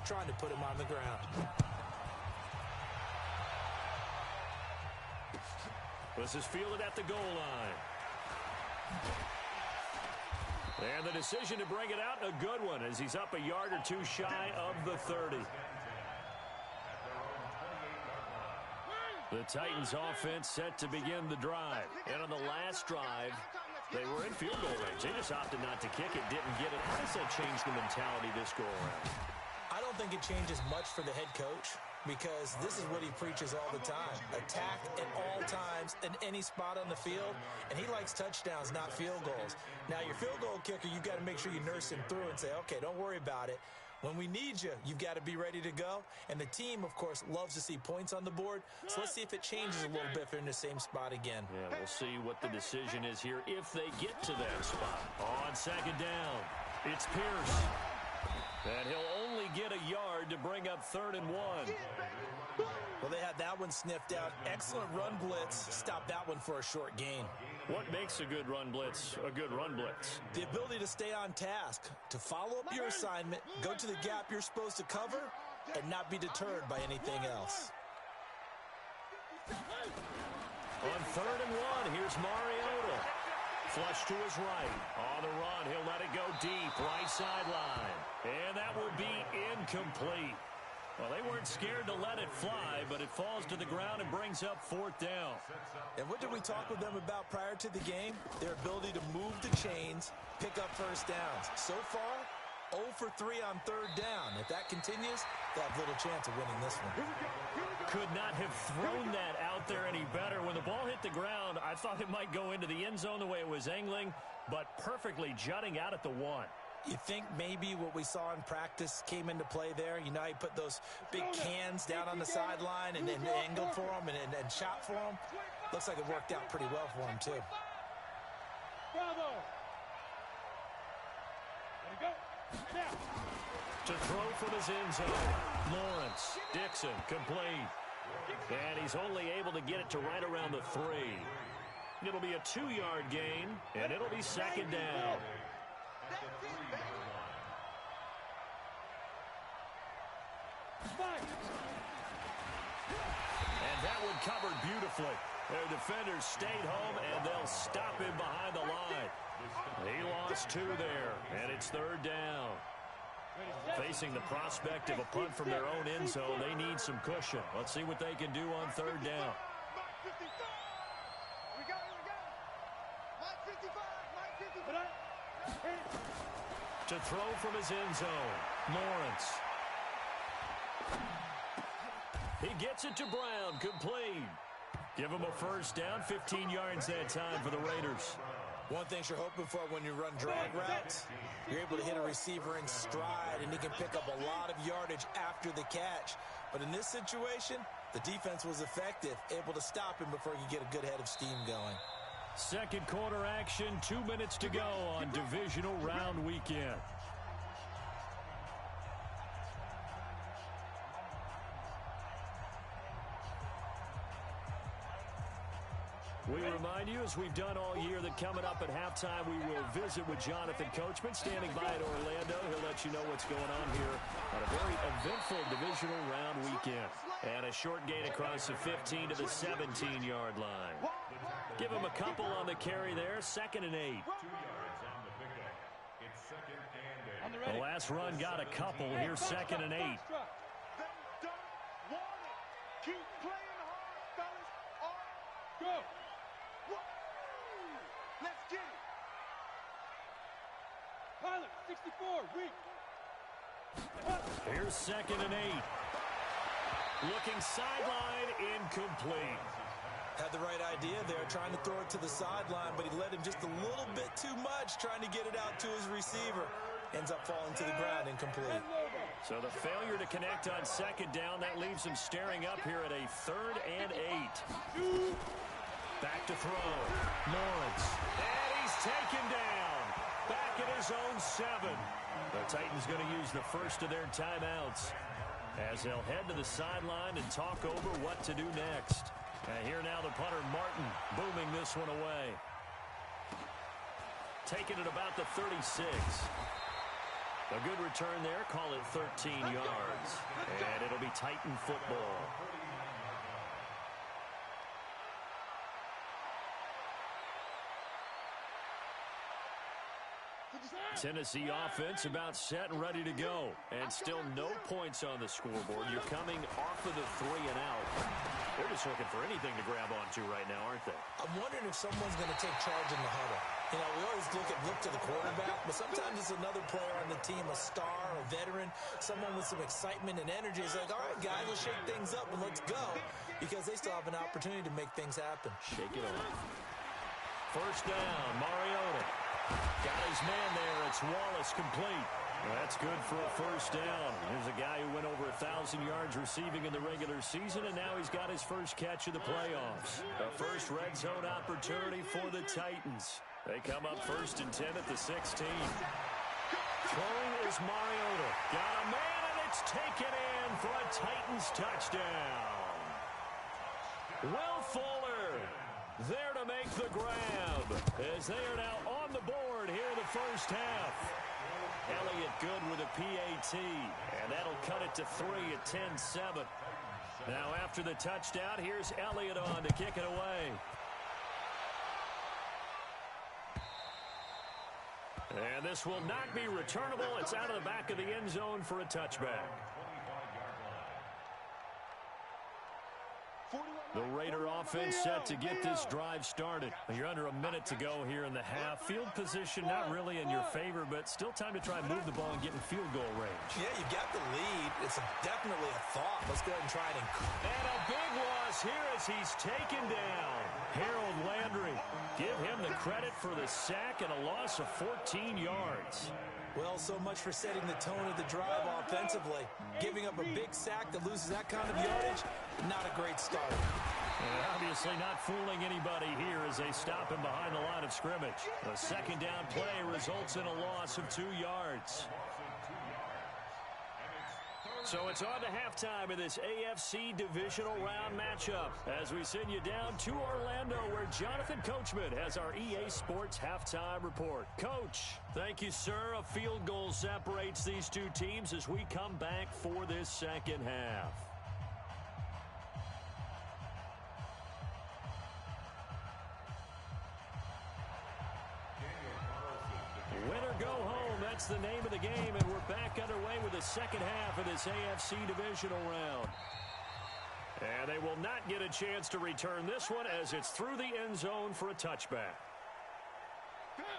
trying to put him on the ground. This is fielded at the goal line. And the decision to bring it out, a good one, as he's up a yard or two shy of the 30. The Titans offense set to begin the drive. And on the last drive, they were in field goal range. They just opted not to kick it, didn't get it. How does that change the mentality this go around? I don't think it changes much for the head coach, because this is what he preaches all the time. Attack at all times in any spot on the field, and he likes touchdowns, not field goals. Now, your field goal kicker, you've got to make sure you nurse him through and say, okay, don't worry about it. When we need you, you've got to be ready to go. And the team, of course, loves to see points on the board. So let's see if it changes a little bit if they're in the same spot again. Yeah, we'll see what the decision is here if they get to that spot. On second down, it's Pierce. And he'll only get a yard to bring up 3rd and 1. Well, they had that one sniffed out. Excellent run blitz. Stop that one for a short gain. What makes a good run blitz a good run blitz? The ability to stay on task, to follow up your assignment, go to the gap you're supposed to cover, and not be deterred by anything else. On 3rd and 1, here's Mariota. Flush to his right. On the run, he'll let it go deep, right sideline. And that will be incomplete. Well, they weren't scared to let it fly, but it falls to the ground and brings up 4th down. And what did we talk with them about prior to the game? Their ability to move the chains, pick up first downs. So far, 0 for 3 on 3rd down. If that continues, they have little chance of winning this one. Could not have thrown that out there any better. When the ball hit the ground, I thought it might go into the end zone the way it was angling, but perfectly jutting out at the 1. You think maybe what we saw in practice came into play there? You know, he put those big cans down on the sideline and then angled for them and shot for them. Looks like it worked out pretty well for him, too. Bravo. There we go. Now. To throw from his end zone, Lawrence, Dixon, complete. And he's only able to get it to right around the 3. It'll be a 2-yard gain, and it'll be 2nd down. And that one covered beautifully. Their defenders stayed home, and they'll stop him behind the line. He lost 2 there, and it's 3rd down. Facing the prospect of a punt from their own end zone, they need some cushion. Let's see what they can do on 3rd down. To throw from his end zone, Lawrence. He gets it to Brown, complete. Give him a first down, 15 yards that time for the Raiders. One thing you're hoping for when you run drag routes, you're able to hit a receiver in stride, and he can pick up a lot of yardage after the catch. But in this situation, the defense was effective, able to stop him before he could get a good head of steam going. Second quarter action, 2 minutes to go on divisional round weekend. We remind you, as we've done all year, that coming up at halftime, we will visit with Jonathan Coachman, standing by at Orlando. He'll let you know what's going on here on a very eventful divisional round weekend. And a short gain across the 15 to the 17-yard line. Give him a couple on the carry there, 2nd and 8. The last run got a couple. Here's 2nd and 8. Keep playing hard, fellas. Go. Let's get it. Pilot, 64, weak. Here's 2nd and 8. Looking sideline, incomplete. Had the right idea there, trying to throw it to the sideline, but he led him just a little bit too much, trying to get it out to his receiver. Ends up falling to the ground, incomplete. So the failure to connect on 2nd down, that leaves him staring up here at a 3rd and 8. Back to throw. Lawrence. And he's taken down. Back at his own 7. The Titans going to use the first of their timeouts as they'll head to the sideline and talk over what to do next. And here now the punter, Martin, booming this one away. Taking it about the 36. A good return there, call it 13 yards. be Titan football. Tennessee offense about set and ready to go. And still no points on the scoreboard. You're coming off of the 3 and out. They're just looking for anything to grab onto right now, aren't they? I'm wondering if someone's going to take charge in the huddle. You know, we always look to the quarterback, but sometimes it's another player on the team, a star, a veteran, someone with some excitement and energy. It's like, all right, guys, let's shake things up and let's go, because they still have an opportunity to make things happen. Shake it off. First down, Mariota. Got his man there. It's Wallace complete. Well, that's good for a first down. Here's a guy who went over 1,000 yards receiving in the regular season, and now he's got his first catch of the playoffs. A first red zone opportunity for the Titans. They come up 1st and 10 at the 16. Throwing is Mariota. Got a man, and it's taken in for a Titans touchdown. Will Fuller there to make the grab as they are now on the board here in the first half. Elliott good with a PAT, and that'll cut it to 3 at 10-7. Now after the touchdown, here's Elliott on to kick it away. And this will not be returnable. It's out of the back of the end zone for a touchback. The Raider offense set to get this drive started. You're under a minute to go here in the half. Field position not really in your favor, but still time to try and move the ball and get in field goal range. Yeah, you got the lead. It's definitely a thought. Let's go ahead and try it. And a big loss here as he's taken down. Harold Landry. Give him the credit for the sack and a loss of 14 yards. Well, so much for setting the tone of the drive offensively. Giving up a big sack that loses that kind of yardage, not a great start. And obviously not fooling anybody here as they stop him behind the line of scrimmage. A second down play results in a loss of 2 yards. So it's on to halftime of this AFC divisional round matchup as we send you down to Orlando where Jonathan Coachman has our EA Sports halftime report. Coach, thank you, sir. A field goal separates these two teams as we come back for this second half. Winner go home, that's the name of the game, and we're back underway with the second half of this AFC divisional round. And they will not get a chance to return this one as it's through the end zone for a touchback.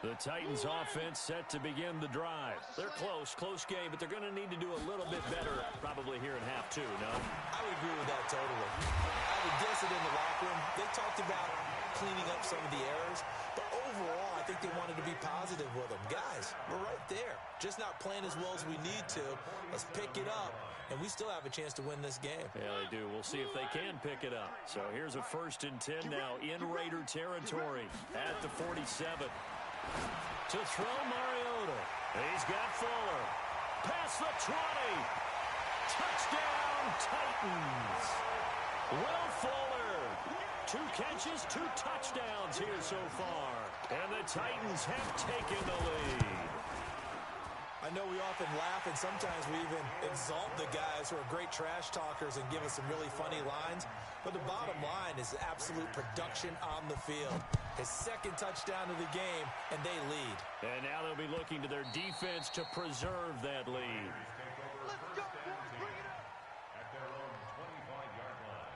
The Titans offense set to begin the drive. They're close game, but they're going to need to do a little bit better probably here in half 2, no? I would agree with that totally. I would guess it in the locker room. They talked about cleaning up some of the errors, but overall, I think they wanted to be positive with them. Guys, we're right there. Just not playing as well as we need to. Let's pick it up, and we still have a chance to win this game. Yeah, they do. We'll see if they can pick it up. So here's a 1st and 10 now in Raider territory at the 47. To throw Mariota. He's got Fuller. Past the 20. Touchdown, Titans. Will Fuller. 2 catches, 2 touchdowns here so far. And the Titans have taken the lead. I know we often laugh, and sometimes we even exalt the guys who are great trash talkers and give us some really funny lines. But the bottom line is absolute production on the field. His second touchdown of the game, and they lead. And now they'll be looking to their defense to preserve that lead. Let's go, boys. Bring it up. At their own 25-yard line.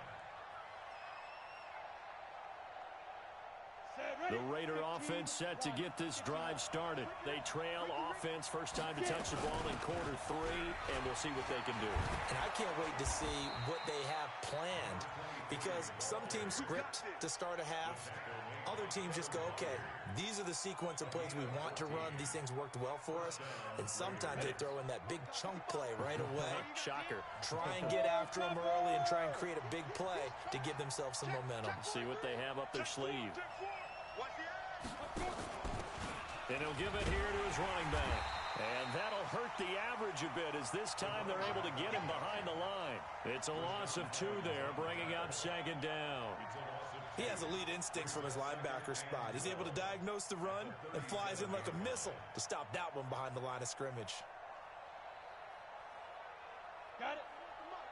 The Raider offense set to get this drive started. They trail offense, first time to touch the ball in quarter 3, and we'll see what they can do. And I can't wait to see what they have planned, because some teams script to start a half. Other teams just go, okay, these are the sequence of plays we want to run. These things worked well for us. And sometimes they throw in that big chunk play right away. Shocker. Try and get after them early and try and create a big play to give themselves some momentum. See what they have up their sleeve. And he'll give it here to his running back. And that'll hurt the average a bit as this time they're able to get him behind the line. It's a loss of 2 there, bringing up second down. He has elite instincts from his linebacker spot. He's able to diagnose the run and flies in like a missile to stop that one behind the line of scrimmage. Got it.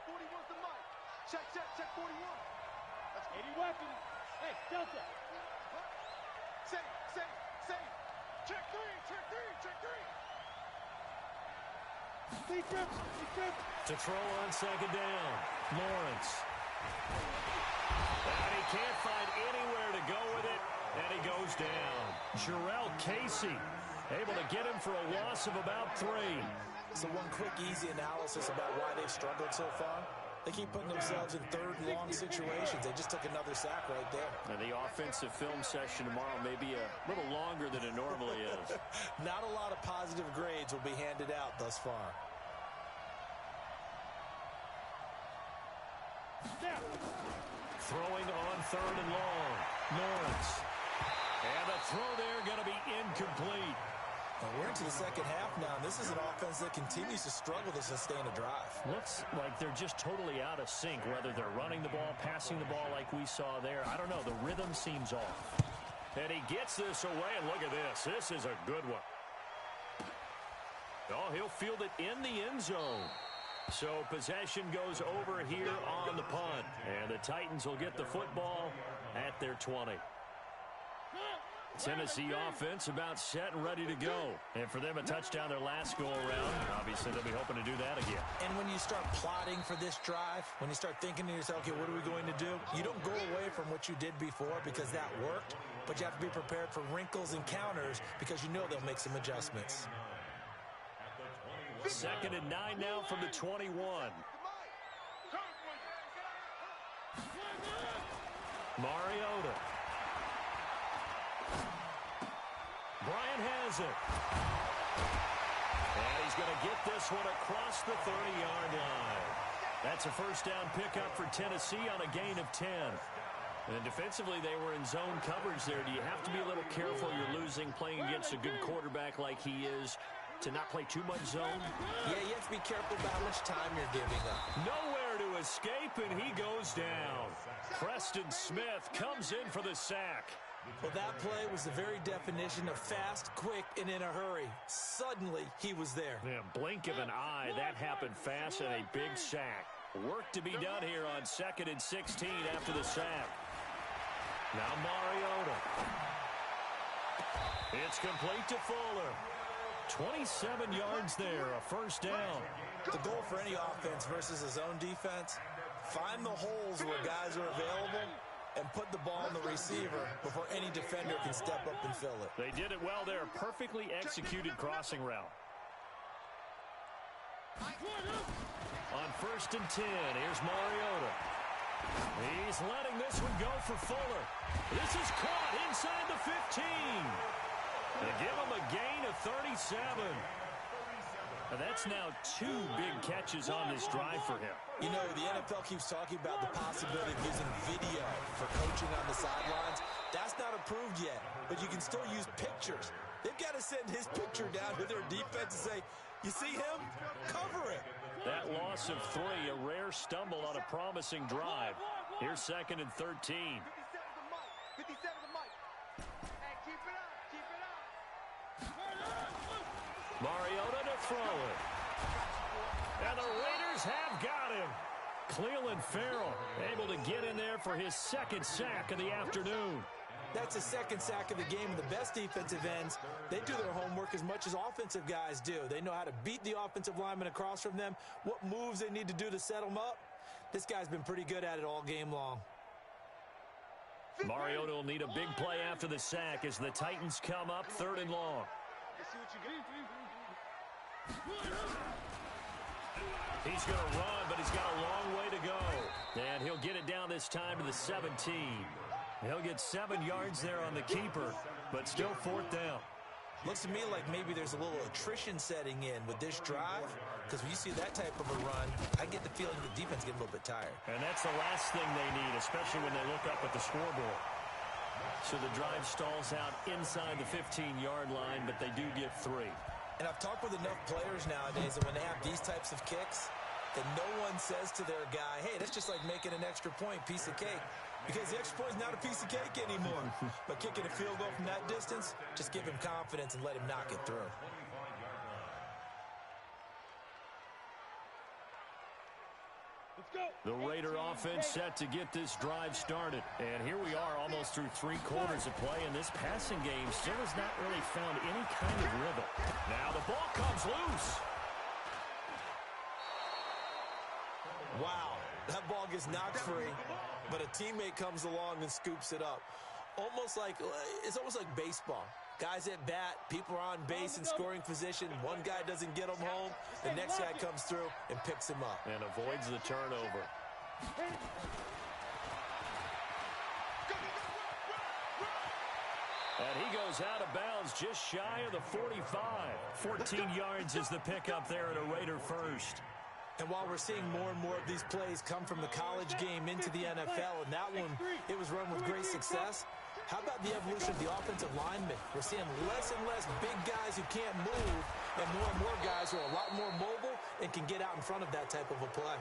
41's the mic. Check 41. That's 80 weapons. Hey, Delta. Safe. Check three. Defense. To throw on second down. Lawrence. And he can't find anywhere to go with it, and he goes down. Jarrell Casey able to get him for a loss of about 3. So one quick, easy analysis about why they've struggled so far. They keep putting themselves in third and long situations. They just took another sack right there. And the offensive film session tomorrow may be a little longer than it normally is. Not a lot of positive grades will be handed out thus far. Throwing on third and long. Lawrence. And the throw there going to be incomplete. And we're into the second half now, and this is an offense that continues to struggle to sustain a drive. Looks like they're just totally out of sync, whether they're running the ball, passing the ball like we saw there. I don't know. The rhythm seems off. And he gets this away, and look at this. This is a good one. Oh, he'll field it in the end zone. So possession goes over here on the punt. And the Titans will get the football at their 20. Tennessee offense about set and ready to go. And for them, a touchdown their last go-around. Obviously, they'll be hoping to do that again. And when you start plotting for this drive, when you start thinking to yourself, okay, what are we going to do? You don't go away from what you did before because that worked, but you have to be prepared for wrinkles and counters because you know they'll make some adjustments. 2nd and 9 now from the 21. Mariota. Bryant has it. And he's going to get this one across the 30-yard line. That's a first down pickup for Tennessee on a gain of 10. And defensively, they were in zone coverage there. Do you have to be a little careful? You're losing playing against a good quarterback like he is to not play too much zone? Yeah, you have to be careful about how much time you're giving up. Nowhere to escape, and he goes down. Preston Smith comes in for the sack. Well, that play was the very definition of fast, quick, and in a hurry. Suddenly, he was there. Yeah, blink of an eye, that happened fast and a big sack. Work to be done here on 2nd and 16 after the sack. Now Mariota. It's complete to Fuller. 27 yards there, a first down. The goal for any offense versus a zone defense, find the holes where guys are available and put the ball on the receiver before any defender can step up and fill it. They did it well there. Perfectly executed crossing route. On 1st and 10, here's Mariota. He's letting this one go for Fuller. This is caught inside the 15. They give him a gain of 37. Now that's now 2 big catches on this drive for him. You know, the NFL keeps talking about the possibility of using video for coaching on the sidelines. That's not approved yet, but you can still use pictures. They've got to send his picture down to their defense and say, you see him? Cover it. That loss of 3, a rare stumble on a promising drive. Here's 2nd and 13. 57 the mic. Hey, keep it up. Mariota to throw it. And the Raiders have got him. Cleveland Farrell able to get in there for his 2nd sack of the afternoon. That's a 2nd sack of the game. And the best defensive ends, they do their homework as much as offensive guys do. They know how to beat the offensive lineman across from them, what moves they need to do to set them up. This guy's been pretty good at it all game long. Mariota will need a big play after the sack as the Titans come up 3rd and long. He's going to run, but he's got a long way to go. And he'll get it down this time to the 17. He'll get 7 yards there on the keeper, but still 4th down. Looks to me like maybe there's a little attrition setting in with this drive, because when you see that type of a run, I get the feeling the defense getting a little bit tired. And that's the last thing they need, especially when they look up at the scoreboard. So the drive stalls out inside the 15-yard line, but they do get 3. And I've talked with enough players nowadays that when they have these types of kicks, that no one says to their guy, hey, that's just like making an extra point, piece of cake. Because the extra point is not a piece of cake anymore. But kicking a field goal from that distance, just give him confidence and let him knock it through. The Raider offense set to get this drive started. And here we are almost through 3 quarters of play, and this passing game still has not really found any kind of rhythm. Now the ball comes loose. Wow, that ball gets knocked free, but a teammate comes along and scoops it up. It's almost like baseball. Guys at bat, people are on base in scoring position. One guy doesn't get him home. The next guy comes through and picks him up. And avoids the turnover. And he goes out of bounds just shy of the 45. 14 yards is the pickup there at a Raider first. And while we're seeing more and more of these plays come from the college game into the NFL, and that one, it was run with great success, how about the evolution of the offensive linemen? We're seeing less and less big guys who can't move and more guys who are a lot more mobile and can get out in front of that type of a play.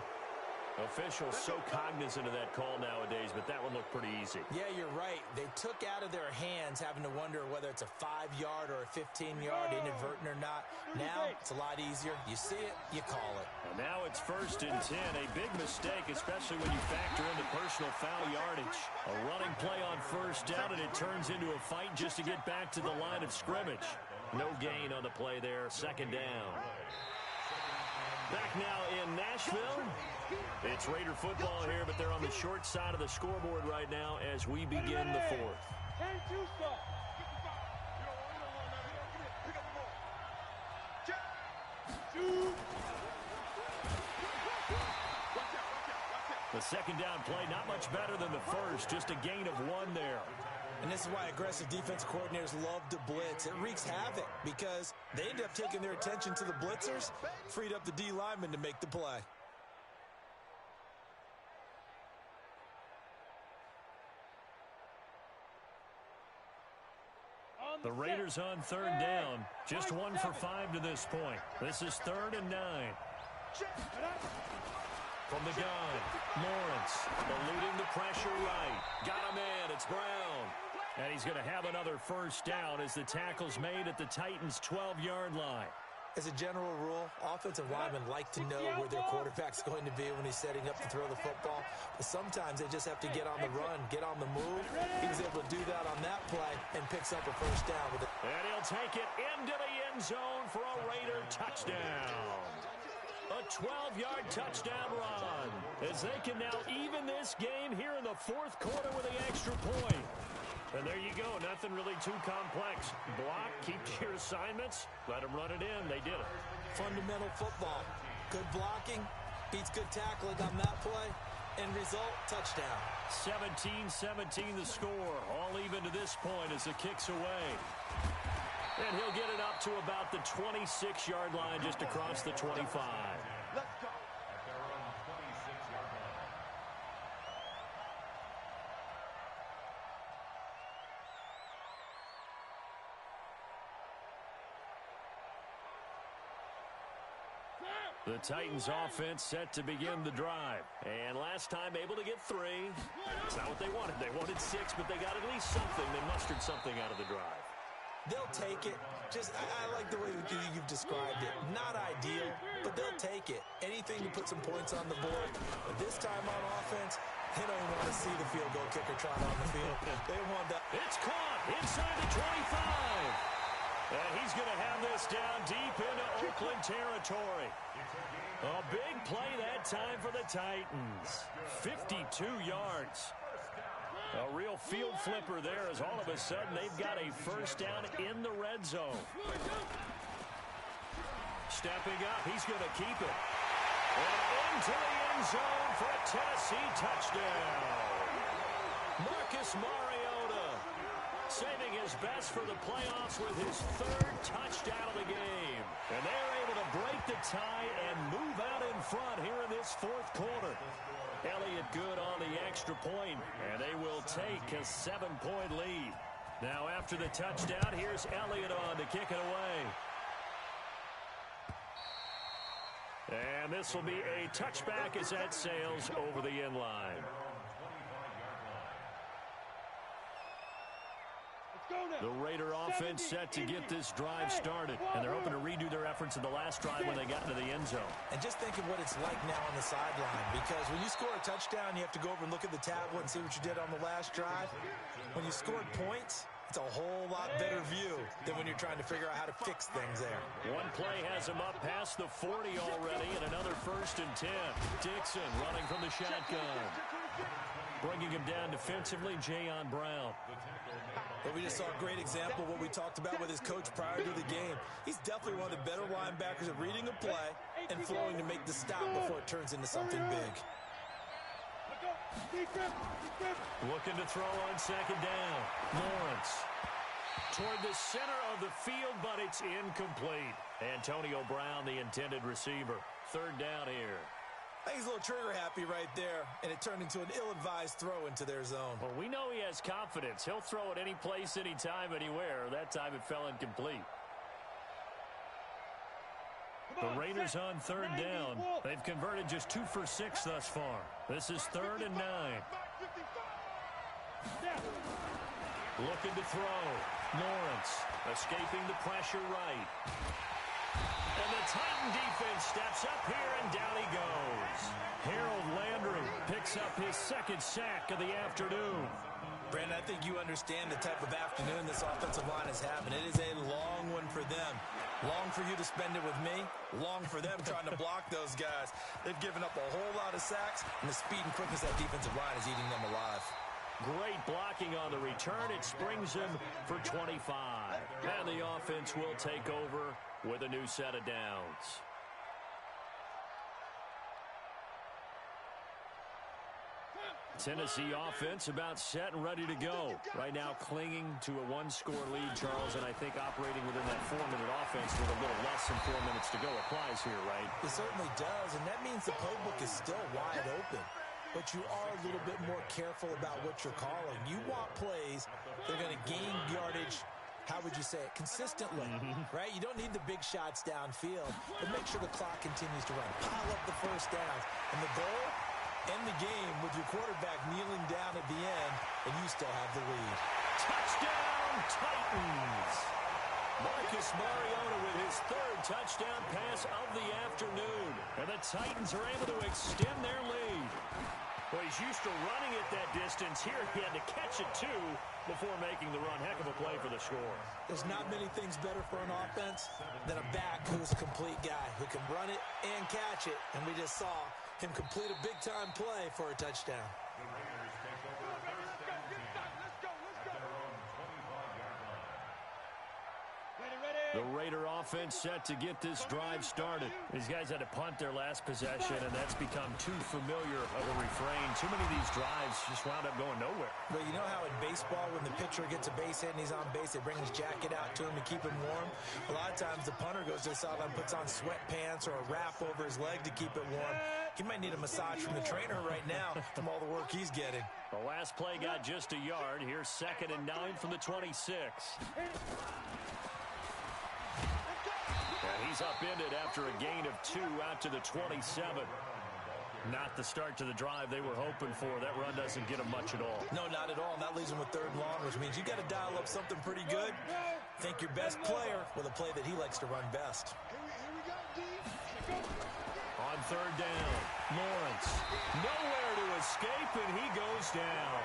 Officials so cognizant of that call nowadays, but that one looked pretty easy. Yeah, you're right. They took out of their hands having to wonder whether it's a 5-yard or a 15-yard inadvertent or not. Now, it's a lot easier. You see it, you call it. And now it's 1st and 10. A big mistake, especially when you factor in the personal foul yardage. A running play on 1st down, and it turns into a fight just to get back to the line of scrimmage. No gain on the play there, 2nd down. Back now in Nashville. It's Raider football here, but they're on the short side of the scoreboard right now as we begin the 4th. The 2nd down play, not much better than the first, just a gain of 1 there. And this is why aggressive defense coordinators love to blitz. It wreaks havoc because they end up taking their attention to the blitzers, freed up the D lineman to make the play. The Raiders on 3rd down. Just 1 for 5 to this point. This is 3rd and 9. From the gun, Lawrence eluding the pressure right. Got a man, it's Brown. And he's going to have another 1st down as the tackle's made at the Titans' 12-yard line. As a general rule, offensive linemen like to know where their quarterback's going to be when he's setting up to throw the football. But sometimes they just have to get on the run, get on the move. He was able to do that on that play and picks up a 1st down with it. And he'll take it into the end zone for a Raider touchdown. A 12-yard touchdown run as they can now even this game here in the 4th quarter with the extra point. And there you go. Nothing really too complex. Block, keep to your assignments, let them run it in. They did it. Fundamental football. Good blocking, beats good tackling on that play. End result, touchdown. 17-17 the score. All even to this point as the kick's away. And he'll get it up to about the 26-yard line just across the 25. Let's go. The Titans offense set to begin the drive. And last time able to get 3. It's not what they wanted. They wanted 6, but they got at least something. They mustered something out of the drive. They'll take it. I like the way you've described it. Not ideal, but they'll take it. Anything to put some points on the board. But this time on offense, they don't even want to see the field goal kicker trot on the field. They want that. It's caught inside the 25. And he's going to have this down deep into Oakland territory. A big play that time for the Titans. 52 yards. A real field flipper there as all of a sudden they've got a 1st down in the red zone. Stepping up, he's going to keep it. And into the end zone for a Tennessee touchdown. Marcus Mariota saving his best for the playoffs with his 3rd touchdown of the game. And they're able to break the tie and move out in front here in this 4th quarter. Elliott good on the extra point, and they will take a 7-point lead. Now after the touchdown, here's Elliott on to kick it away. And this will be a touchback as that sails over the end line. The Raider offense set to get this drive started, and they're hoping to redo their efforts in the last drive when they got into the end zone. And just think of what it's like now on the sideline, because when you score a touchdown, you have to go over and look at the tablet and see what you did on the last drive. When you scored points, it's a whole lot better view than when you're trying to figure out how to fix things there. One play has him up past the 40 already, and another 1st and 10. Dixon running from the shotgun. Bringing him down defensively, Jayon Brown. But we just saw a great example of what we talked about with his coach prior to the game. He's definitely one of the better linebackers at reading a play and flowing to make the stop before it turns into something big. Looking to throw on 2nd down. Lawrence toward the center of the field, but it's incomplete. Antonio Brown, the intended receiver. 3rd down here. I think he's a little trigger happy right there, and it turned into an ill-advised throw into their zone. Well, we know he has confidence. He'll throw it any place, anytime, anywhere. That time it fell incomplete. The Raiders on 3rd down. They've converted just 2 for 6 thus far. This is 3rd and 9. Looking to throw. Lawrence escaping the pressure right. And the Titan defense steps up here, and down he goes. Harold Landry picks up his 2nd sack of the afternoon. Brandon, I think you understand the type of afternoon this offensive line is having. It is a long one for them. Long for you to spend it with me. Long for them trying to block those guys. They've given up a whole lot of sacks, and the speed and quickness of that defensive line is eating them alive. Great blocking on the return. It springs him for 25. And the offense will take over with a new set of downs. Tennessee offense about set and ready to go. Right now clinging to a 1-score lead, Charles, and I think operating within that 4-minute offense with a little less than 4 minutes to go applies here, right? It certainly does, and that means the playbook is still wide open. But you are a little bit more careful about what you're calling. You want plays that are going to gain yardage, how would you say it, consistently, right? You don't need the big shots downfield, but make sure the clock continues to run. Pile up the first downs. And the goal, end the game with your quarterback kneeling down at the end, and you still have the lead. Touchdown, Titans! Marcus Mariota with his 3rd touchdown pass of the afternoon. And the Titans are able to extend their lead. Well, he's used to running at that distance. Here he had to catch it, too, before making the run. Heck of a play for the score. There's not many things better for an offense than a back who's a complete guy who can run it and catch it. And we just saw him complete a big-time play for a touchdown. The Raider offense set to get this drive started. These guys had to punt their last possession, and that's become too familiar of a refrain. Too many of these drives just wound up going nowhere. But you know how in baseball, when the pitcher gets a base hit and he's on base, they bring his jacket out to him to keep him warm? A lot of times the punter goes to the sideline, puts on sweatpants or a wrap over his leg to keep it warm. He might need a massage from the trainer right now from all the work he's getting. The last play got just a yard. Here's 2nd and 9 from the 26. And he's upended after a gain of 2 out to the 27. Not the start to the drive they were hoping for. That run doesn't get them much at all. No, not at all. And that leaves them with 3rd and long, which means you got to dial up something pretty good. Think your best player with a play that he likes to run best. On 3rd down, Lawrence nowhere to escape, and he goes down.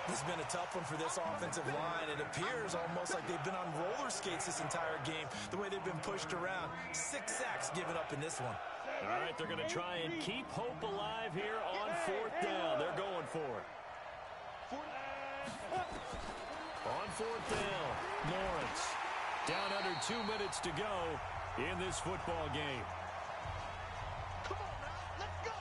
This has been a tough one for this offensive line. It appears almost like they've been on roller skates this entire game, the way they've been pushed around. 6 sacks given up in this one. All right, they're going to try and keep hope alive here on 4th down. They're going for it. On 4th down, Lawrence down under 2 minutes to go in this football game. Come on now, let's go.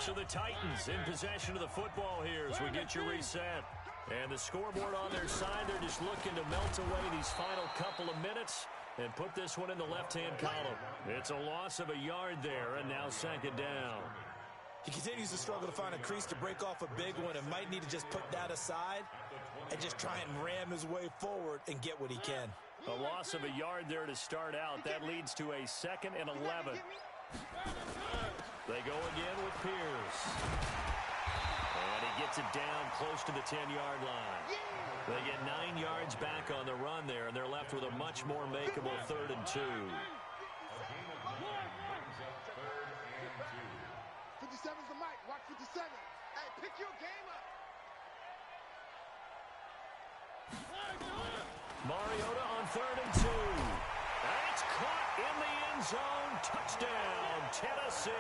So the Titans in possession of the football here as we get you reset. And the scoreboard on their side, they're just looking to melt away these final couple of minutes and put this one in the left-hand column. It's a loss of a yard there, and now 2nd down. He continues to struggle to find a crease to break off a big one and might need to just put that aside and just try and ram his way forward and get what he can. A loss of a yard there to start out. That leads to a 2nd and 11. They go again with Pierce. And he gets it down close to the 10-yard line. They get 9 yards back on the run there, and they're left with a much more makeable 3rd and 2. 57's the mic. Watch 57. Hey, pick your game up. Mariota on 3rd and 2. That's caught in the end zone. Touchdown, Tennessee.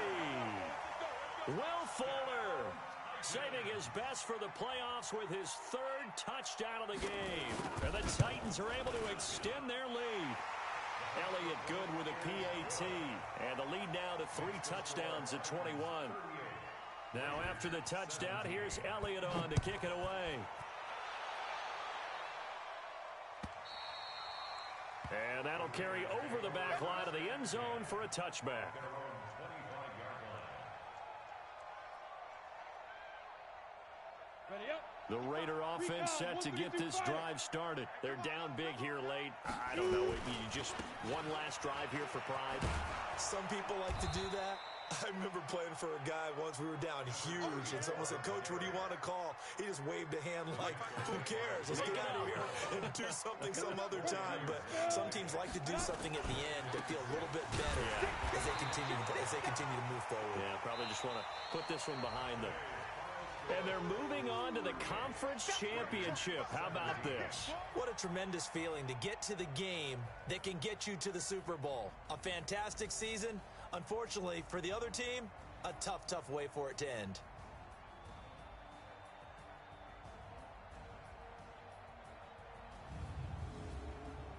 Will Fuller saving his best for the playoffs with his 3rd touchdown of the game. And the Titans are able to extend their lead. Elliott good with a PAT. And the lead now to 3 touchdowns at 21. Now after the touchdown, here's Elliott on to kick it away. And that'll carry over the back line of the end zone for a touchback. The Raider offense set to get this drive started. They're down big here late. I don't know. You just one last drive here for pride. Some people like to do that. I remember playing for a guy once. We were down huge, and someone said, "Coach, what do you want to call?" He just waved a hand like, "Who cares? Let's get out of here and do something some other time." But some teams like to do something at the end to feel a little bit better as they continue to move forward. Yeah, probably just want to put this one behind them. And they're moving on to the conference championship. How about this? What a tremendous feeling to get to the game that can get you to the Super Bowl. A fantastic season. Unfortunately, for the other team, a tough, tough way for it to end.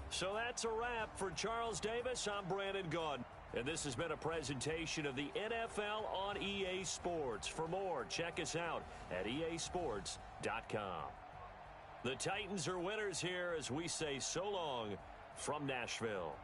So that's a wrap for Charles Davis. I'm Brandon Gaudin. And this has been a presentation of the NFL on EA Sports. For more, check us out at easports.com. The Titans are winners here as we say so long from Nashville.